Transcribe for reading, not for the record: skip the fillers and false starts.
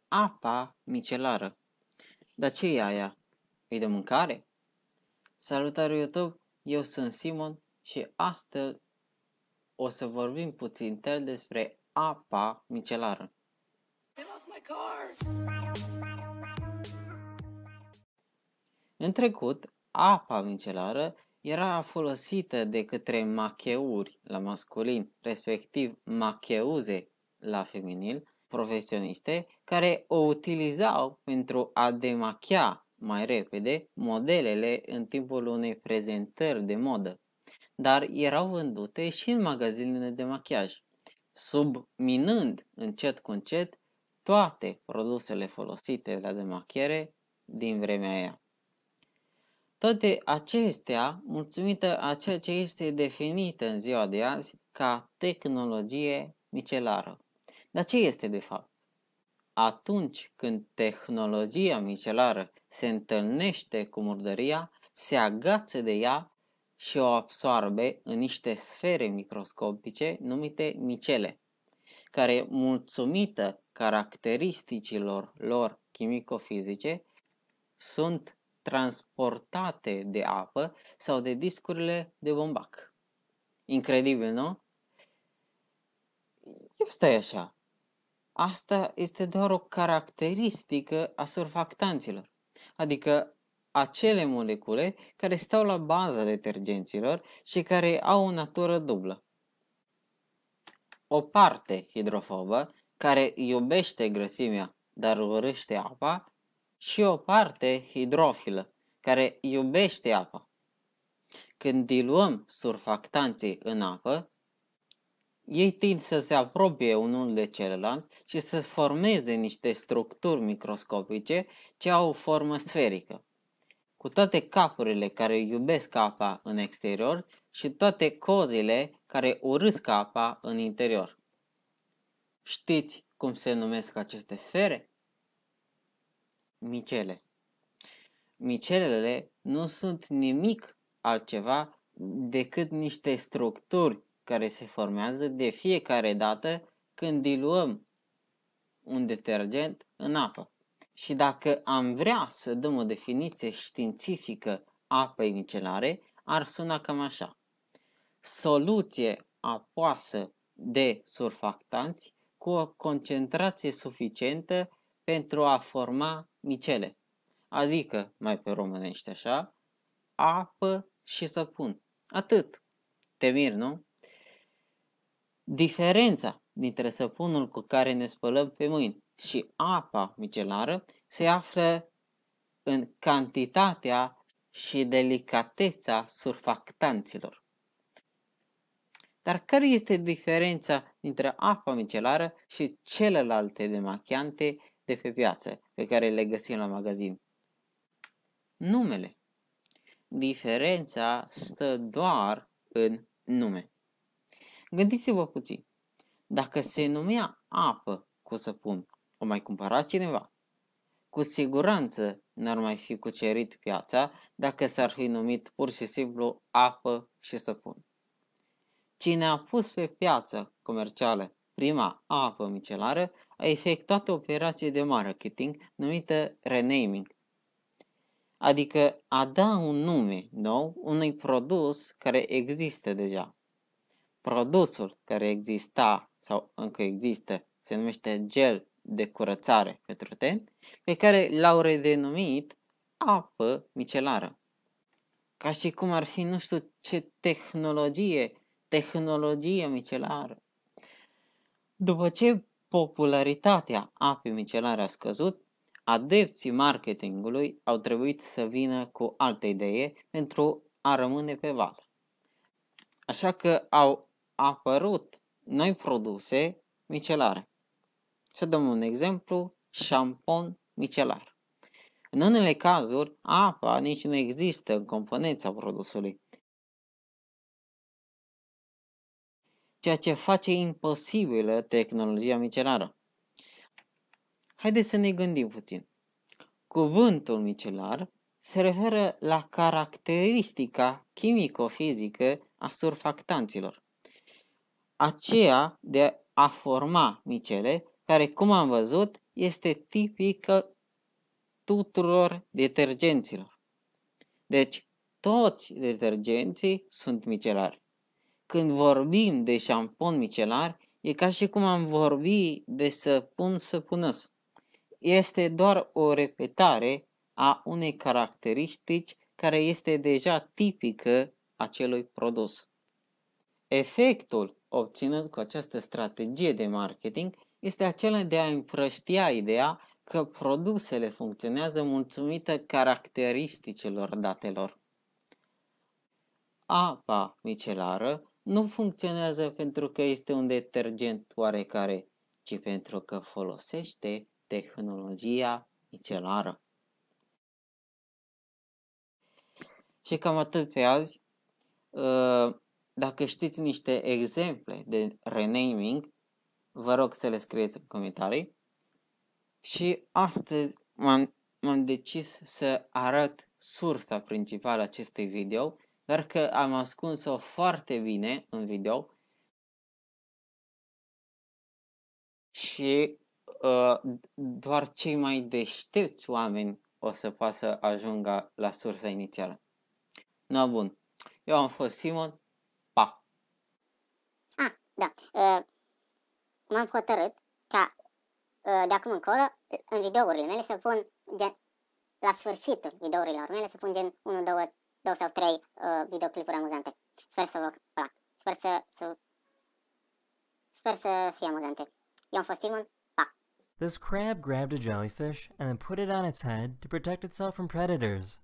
apa micelară. Dar ce e aia? E de mâncare? Salutare YouTube, eu sunt Simon și astăzi o să vorbim puțin despre apa micelară. În trecut, apa micelară era folosită de către macheuri la masculin, respectiv macheuze la feminin, profesioniste, care o utilizau pentru a demachia mai repede modelele în timpul unei prezentări de modă, dar erau vândute și în magazinele de machiaj, subminând încet cu încet toate produsele folosite la demachiere din vremea aia. Toate acestea, mulțumită a ceea ce este definită în ziua de azi ca tehnologie micelară. Dar ce este de fapt? Atunci când tehnologia micelară se întâlnește cu murdăria, se agață de ea și o absorbe în niște sfere microscopice numite micele, care, mulțumită caracteristicilor lor chimico-fizice, sunt transportate de apă sau de discurile de bumbac. Incredibil, nu? Stai așa. Asta este doar o caracteristică a surfactanților, adică acele molecule care stau la baza detergenților și care au o natură dublă. O parte hidrofobă, care iubește grăsimea, dar urăște apa, și o parte hidrofilă, care iubește apa. Când diluăm surfactanții în apă, ei tind să se apropie unul de celălalt și să formeze niște structuri microscopice ce au o formă sferică, cu toate capurile care iubesc apa în exterior și toate cozile care urăsc apa în interior. Știți cum se numesc aceste sfere? Micele. Micelele nu sunt nimic altceva decât niște structuri care se formează de fiecare dată când diluăm un detergent în apă. Și dacă am vrea să dăm o definiție științifică apei micelare, ar suna cam așa: soluție apoasă de surfactanți cu o concentrație suficientă pentru a forma micele. Adică, mai pe românește așa, apă și săpun. Atât. Te miri, nu? Diferența dintre săpunul cu care ne spălăm pe mâini și apa micelară se află în cantitatea și delicatețea surfactanților. Dar care este diferența dintre apa micelară și celelalte demachiante de pe piață pe care le găsim la magazin? Numele. Diferența stă doar în nume. Gândiți-vă puțin. Dacă se numea apă cu săpun, o mai cumpăra cineva? Cu siguranță n-ar mai fi cucerit piața dacă s-ar fi numit pur și simplu apă și săpun. Cine a pus pe piață comercială prima apă micelară a efectuat o operație de marketing numită renaming, adică a da un nume nou unui produs care există deja. Produsul care exista sau încă există se numește gel de curățare pentru ten, pe care l-au redenumit apă micelară. Ca și cum ar fi nu știu ce tehnologie micelară. După ce popularitatea apei micelare a scăzut, adepții marketingului au trebuit să vină cu alte idee pentru a rămâne pe val. Așa că au apărut noi produse micelare. Să dăm un exemplu: șampon micelar. În unele cazuri, apa nici nu există în componența produsului, ceea ce face imposibilă tehnologia micelară. Haideți să ne gândim puțin. Cuvântul micelar se referă la caracteristica chimico-fizică a surfactanților, aceea de a forma micele care, cum am văzut, este tipică tuturor detergenților. Deci, toți detergenții sunt micelari. Când vorbim de șampon micelar, e ca și cum am vorbi de săpun săpunăs. Este doar o repetare a unei caracteristici care este deja tipică acelui produs. Efectul obținut cu această strategie de marketing este acela de a împrăștia ideea că produsele funcționează mulțumită caracteristicilor datelor. Apa micelară nu funcționează pentru că este un detergent oarecare, ci pentru că folosește tehnologia micelară. Și cam atât pe azi. Dacă știți niște exemple de renaming, vă rog să le scrieți în comentarii. Și astăzi m-am decis să arăt sursa principală a acestui video, doar că am ascuns-o foarte bine în video și doar cei mai deștepți oameni o să poată să ajungă la sursa inițială. No, bun. Eu am fost Simon. Pa! Da. M-am hotărât ca de acum încolo în videourile mele să pun gen la sfârșitul videourilor mele să pun gen 1, 2 sau 3 videoclipuri amuzante. Sper să vă plac. Sper să fie amuzante. Eu am fost Simon. Pa! This crab grabbed a jellyfish and then put it on its head to protect itself from predators.